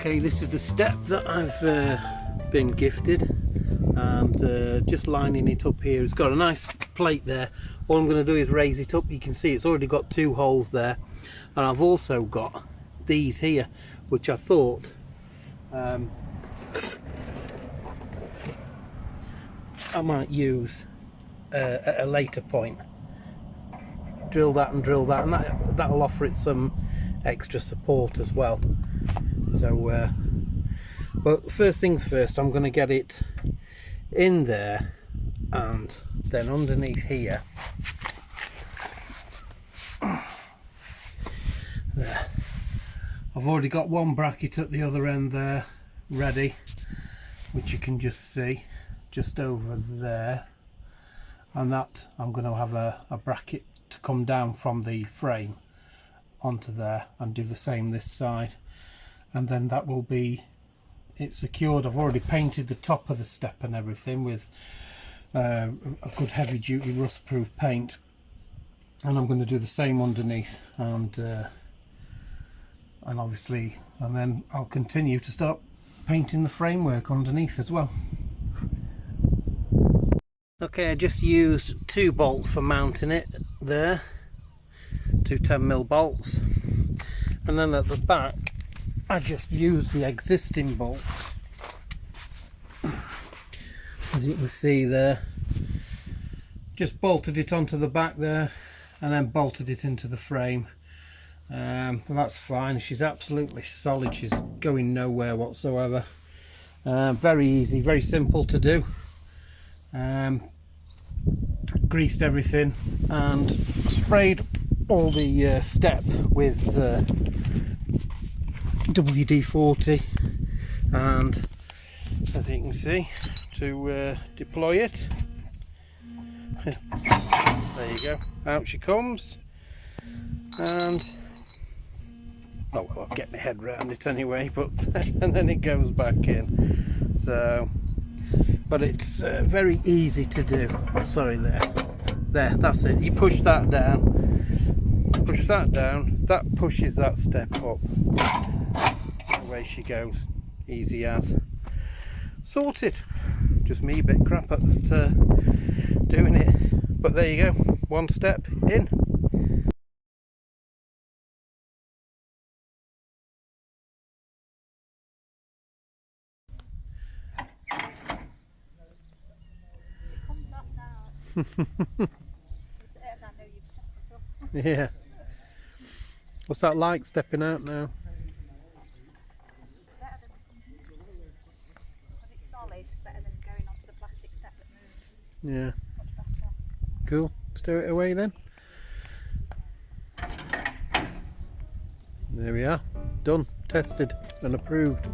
Okay, this is the step that I've been gifted, and just lining it up here. It's got a nice plate there. All I'm going to do is raise it up. You can see it's already got 2 holes there, and I've also got these here, which I thought I might use at a later point. Drill that, and that'll offer it some extra support as well. So but first things first, I'm going to get it in there, and then underneath here there, I've already got one bracket at the other end there ready, which you can just see just over there, and that I'm going to have a bracket to come down from the frame onto there, and do the same this side, and then that will be it secured. I've already painted the top of the step and everything with a good heavy duty rust proof paint, and I'm going to do the same underneath, and obviously, and then I'll continue to start painting the framework underneath as well. Okay, I just used 2 bolts for mounting it there, 2 10mm bolts, and then at the back I just used the existing bolts, as you can see there. Just bolted it onto the back there, and then bolted it into the frame. Well, that's fine. She's absolutely solid. She's going nowhere whatsoever. Very easy, very simple to do. Greased everything and sprayed all the step with WD-40, and as you can see, to deploy it, there you go, out she comes, and oh well, I'll get my head around it anyway, but and then it goes back in. So, but it's very easy to do. Sorry, there, that's it. You push that down, that pushes that step up. Away she goes, easy as. Sorted. Just me a bit crap at doing it, but there you go, 1 step in. It comes off now. I know you've set it up. Yeah. What's that like, stepping out now? Better than, because it's solid, it's better than going onto the plastic step that moves. Yeah. Much better. Cool. Let's do it away then. There we are. Done. Tested and approved.